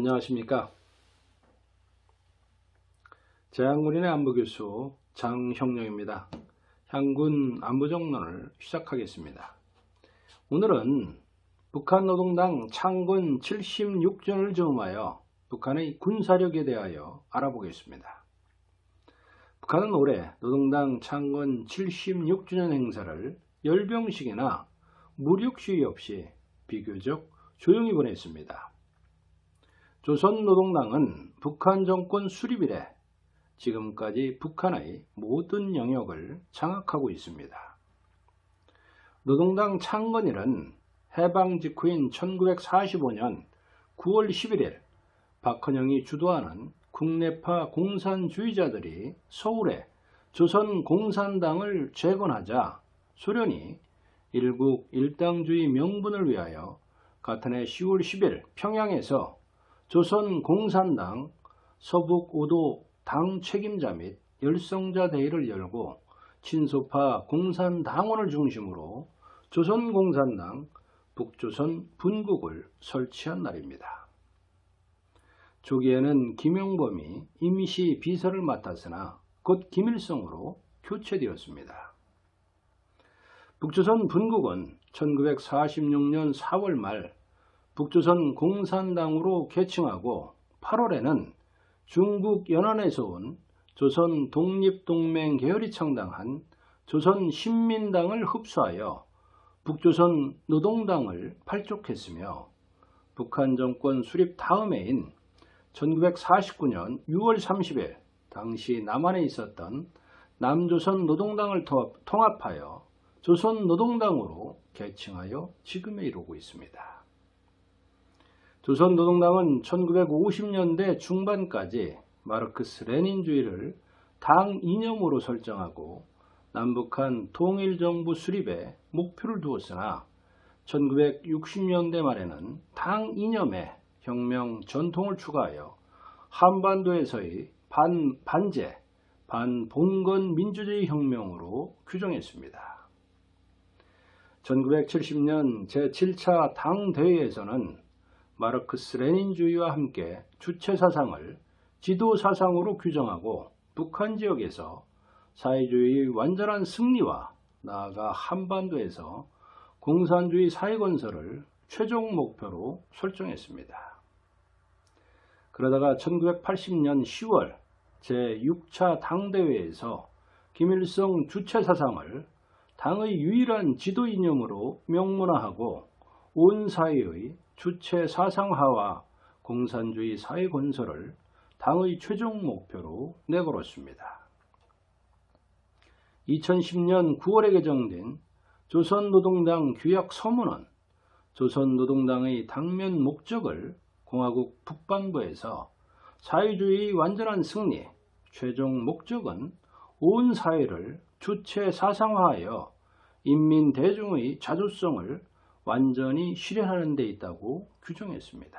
안녕하십니까. 제한군인의 안보교수 장형령입니다. 향군 안보정론을 시작하겠습니다. 오늘은 북한 노동당 창건 76주년을 즈음하여 북한의 군사력에 대하여 알아보겠습니다. 북한은 올해 노동당 창건 76주년 행사를 열병식이나 무력시위 없이 비교적 조용히 보냈습니다. 조선노동당은 북한 정권 수립 이래 지금까지 북한의 모든 영역을 장악하고 있습니다. 노동당 창건일은 해방 직후인 1945년 9월 11일 박헌영이 주도하는 국내파 공산주의자들이 서울에 조선공산당을 재건하자 소련이 일국 일당주의 명분을 위하여 같은 해 10월 10일 평양에서 조선공산당 서북 5도 당 책임자 및 열성자 대회를 열고 친소파 공산당원을 중심으로 조선공산당 북조선 분국을 설치한 날입니다. 초기에는 김영범이 임시 비서를 맡았으나 곧 김일성으로 교체되었습니다. 북조선 분국은 1946년 4월 말 북조선 공산당으로 개칭하고 8월에는 중국 연안에서 온 조선 독립동맹 계열이 창당한 조선신민당을 흡수하여 북조선 노동당을 발족했으며 북한 정권 수립 다음해인 1949년 6월 30일 당시 남한에 있었던 남조선 노동당을 통합하여 조선노동당으로 개칭하여 지금에 이르고 있습니다. 조선노동당은 1950년대 중반까지 마르크스 레닌주의를 당 이념으로 설정하고 남북한 통일정부 수립에 목표를 두었으나 1960년대 말에는 당 이념에 혁명 전통을 추가하여 한반도에서의 반제, 반봉건 민주주의 혁명으로 규정했습니다. 1970년 제7차 당대회에서는 마르크스 레닌주의와 함께 주체사상을 지도사상으로 규정하고 북한 지역에서 사회주의의 완전한 승리와 나아가 한반도에서 공산주의 사회건설을 최종 목표로 설정했습니다. 그러다가 1980년 10월 제6차 당대회에서 김일성 주체사상을 당의 유일한 지도 이념으로 명문화하고 온 사회의 주체 사상화와 공산주의 사회 건설을 당의 최종 목표로 내걸었습니다. 2010년 9월에 개정된 조선노동당 규약 서문은 조선노동당의 당면 목적을 공화국 북반부에서 사회주의의 완전한 승리, 최종 목적은 온 사회를 주체 사상화하여 인민 대중의 자주성을 완전히 실현하는 데 있다고 규정했습니다.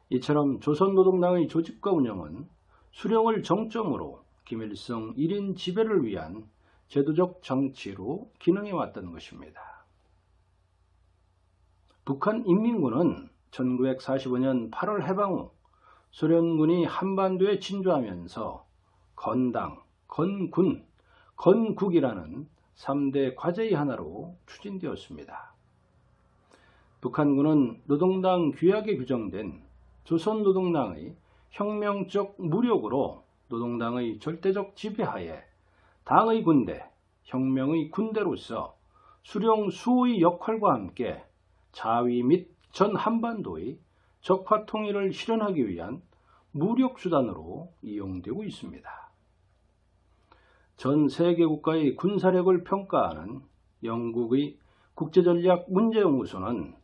이처럼 조선노동당의 조직과 운영은 수령을 정점으로 김일성 1인 지배를 위한 제도적 정치로 기능해왔던 것입니다. 북한 인민군은 1945년 8월 해방 후 소련군이 한반도에 진주하면서 건당, 건군, 건국이라는 3대 과제의 하나로 추진되었습니다. 북한군은 노동당 규약에 규정된 조선노동당의 혁명적 무력으로 노동당의 절대적 지배하에 당의 군대, 혁명의 군대로서 수령 수호의 역할과 함께 자위 및 전 한반도의 적화 통일을 실현하기 위한 무력수단으로 이용되고 있습니다. 전 세계 국가의 군사력을 평가하는 영국의 국제전략문제연구소는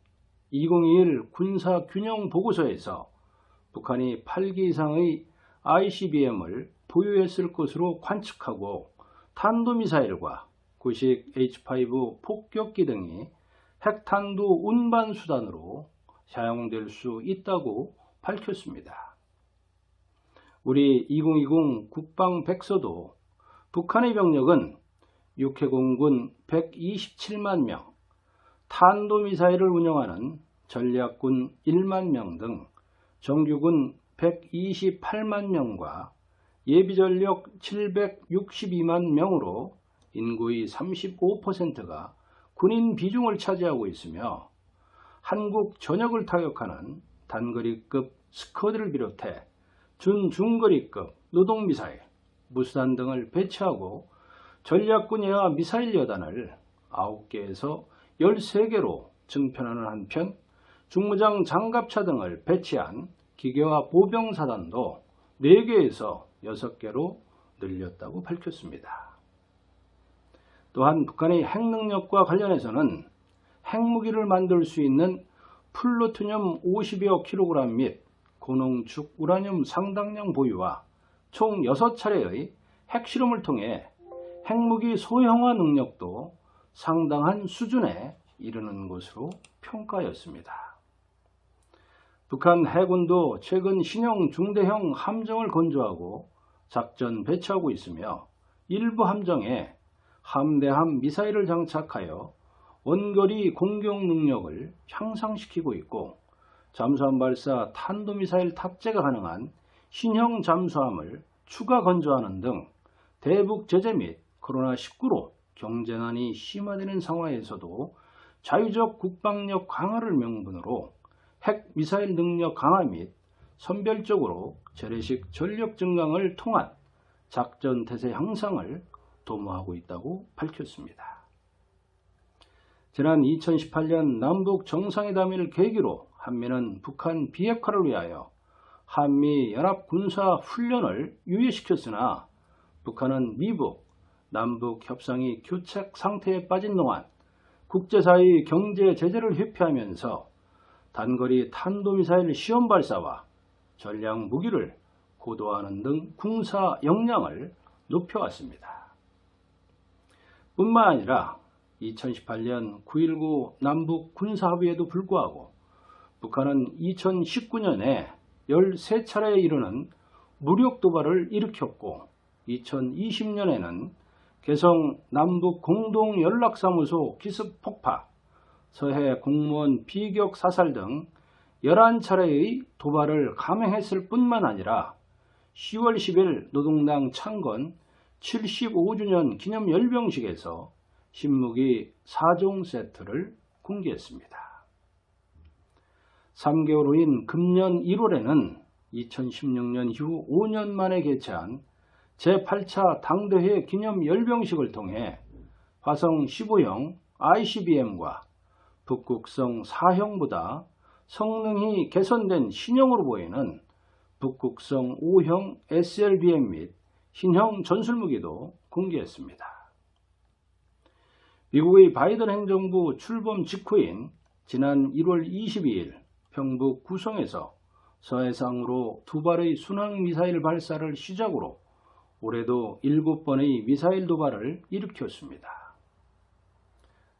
2021 군사균형보고서에서 북한이 8기 이상의 ICBM을 보유했을 것으로 관측하고 탄도미사일과 구식 H-5 폭격기 등이 핵탄두 운반수단으로 사용될 수 있다고 밝혔습니다. 우리 2020 국방백서도 북한의 병력은 육해공군 127만 명, 탄도미사일을 운영하는 전략군 1만 명 등 정규군 128만 명과 예비전력 762만 명으로 인구의 35%가 군인 비중을 차지하고 있으며 한국 전역을 타격하는 단거리급 스커드를 비롯해 중거리급 노동미사일, 무수단 등을 배치하고 전략군 예하 미사일 여단을 9개에서 13개로 증편하는 한편 중무장 장갑차 등을 배치한 기계화 보병사단도 4개에서 6개로 늘렸다고 밝혔습니다. 또한 북한의 핵능력과 관련해서는 핵무기를 만들 수 있는 플루토늄 50여 킬로그램 및 고농축 우라늄 상당량 보유와 총 6차례의 핵실험을 통해 핵무기 소형화 능력도 상당한 수준에 이르는 것으로 평가였습니다. 북한 해군도 최근 신형 중대형 함정을 건조하고 작전 배치하고 있으며 일부 함정에 함대함 미사일을 장착하여 원거리 공격 능력을 향상시키고 있고 잠수함 발사 탄도미사일 탑재가 가능한 신형 잠수함을 추가 건조하는 등 대북 제재 및 코로나19로 경제난이 심화되는 상황에서도 자유적 국방력 강화를 명분으로 핵 미사일 능력 강화 및 선별적으로 재래식 전력 증강을 통한 작전 태세 향상을 도모하고 있다고 밝혔습니다. 지난 2018년 남북 정상회담을 계기로 한미는 북한 비핵화를 위하여 한미 연합 군사 훈련을 유예시켰으나 북한은 미북, 남북 협상이 교착 상태에 빠진 동안 국제사회의 경제 제재를 회피하면서 단거리 탄도미사일 시험 발사와 전략 무기를 고도화하는 등 군사 역량을 높여왔습니다. 뿐만 아니라 2018년 9.19 남북 군사합의에도 불구하고 북한은 2019년에 13차례에 이르는 무력 도발을 일으켰고 2020년에는 개성 남북 공동연락사무소 기습 폭파, 서해 공무원 비격 사살 등 11차례의 도발을 감행했을 뿐만 아니라 10월 10일 노동당 창건 75주년 기념 열병식에서 신무기 4종 세트를 공개했습니다. 3개월 후인 금년 1월에는 2016년 이후 5년 만에 개최한 제8차 당대회 기념 열병식을 통해 화성 15형 ICBM과 북극성 4형보다 성능이 개선된 신형으로 보이는 북극성 5형 SLBM 및 신형 전술무기도 공개했습니다. 미국의 바이든 행정부 출범 직후인 지난 1월 22일 평북 구성에서 서해상으로 2발의 순항미사일 발사를 시작으로 올해도 7번의 미사일 도발을 일으켰습니다.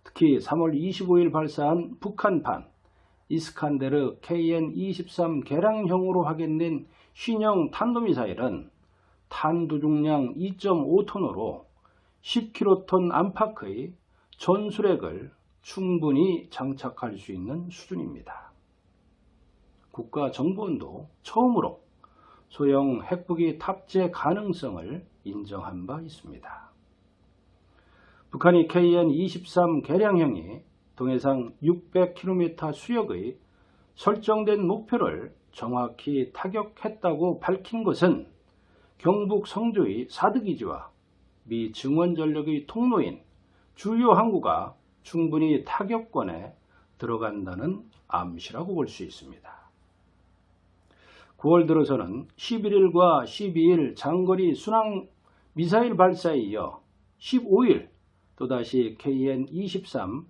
특히 3월 25일 발사한 북한판 이스칸데르 KN-23 개량형으로 확인된 신형 탄도미사일은 탄두 중량 2.5톤으로 10킬로톤 안팎의 전술핵을 충분히 장착할 수 있는 수준입니다. 국가정보원도 처음으로 소형 핵무기 탑재 가능성을 인정한 바 있습니다. 북한이 KN-23 개량형이 동해상 600km 수역의 설정된 목표를 정확히 타격했다고 밝힌 것은 경북 성주의 사드기지와 미 증원전력의 통로인 주요 항구가 충분히 타격권에 들어간다는 암시라고 볼 수 있습니다. 9월 들어서는 11일과 12일 장거리 순항 미사일 발사에 이어 15일 또다시 KN-23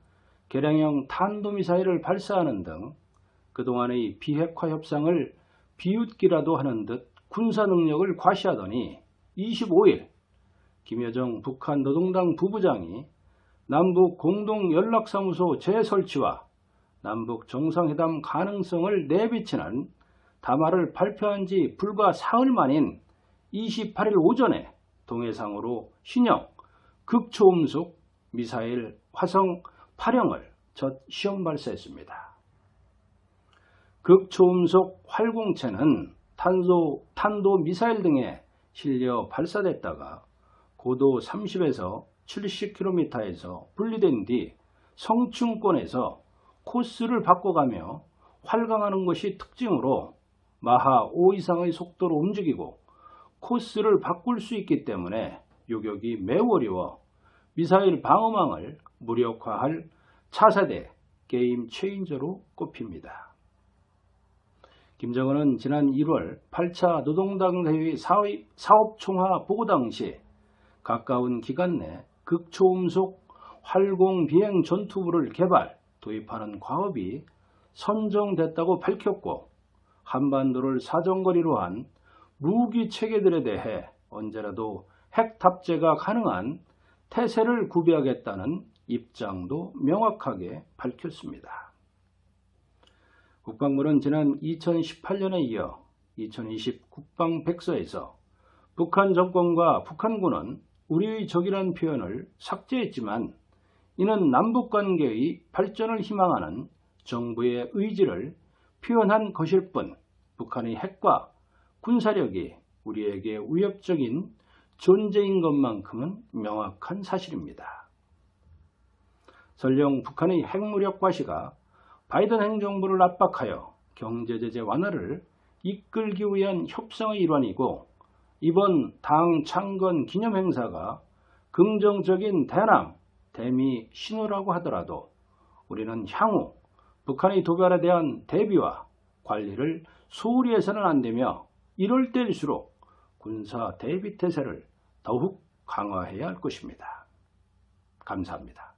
개량형 탄도미사일을 발사하는 등 그동안의 비핵화 협상을 비웃기라도 하는 듯 군사 능력을 과시하더니 25일 김여정 북한 노동당 부부장이 남북 공동연락사무소 재설치와 남북 정상회담 가능성을 내비치는 담화를 발표한 지 불과 사흘 만인 28일 오전에 동해상으로 신형 극초음속 미사일 화성 8형을 첫 시험 발사했습니다. 극초음속 활공체는 탄도 미사일 등에 실려 발사됐다가 고도 30에서 70km에서 분리된 뒤 성층권에서 코스를 바꿔가며 활강하는 것이 특징으로 마하 5 이상의 속도로 움직이고 코스를 바꿀 수 있기 때문에 요격이 매우 어려워 미사일 방어망을 무력화할 차세대 게임 체인저로 꼽힙니다. 김정은은 지난 1월 8차 노동당 대회 사업총화 보고 당시 가까운 기간 내 극초음속 활공 비행 전투부를 개발, 도입하는 과업이 선정됐다고 밝혔고 한반도를 사정거리로 한 무기 체계들에 대해 언제라도 핵 탑재가 가능한 태세를 구비하겠다는 입장도 명확하게 밝혔습니다. 국방부는 지난 2018년에 이어 2020 국방백서에서 북한 정권과 북한군은 우리의 적이라는 표현을 삭제했지만 이는 남북관계의 발전을 희망하는 정부의 의지를 표현한 것일 뿐 북한의 핵과 군사력이 우리에게 위협적인 존재인 것만큼은 명확한 사실입니다. 설령 북한의 핵무력 과시가 바이든 행정부를 압박하여 경제제재 완화를 이끌기 위한 협상의 일환이고 이번 당 창건 기념행사가 긍정적인 대남, 대미 신호라고 하더라도 우리는 향후 북한의 도발에 대한 대비와 관리를 소홀히 해서는 안되며 이럴 때일수록 군사 대비 태세를 더욱 강화해야 할 것입니다. 감사합니다.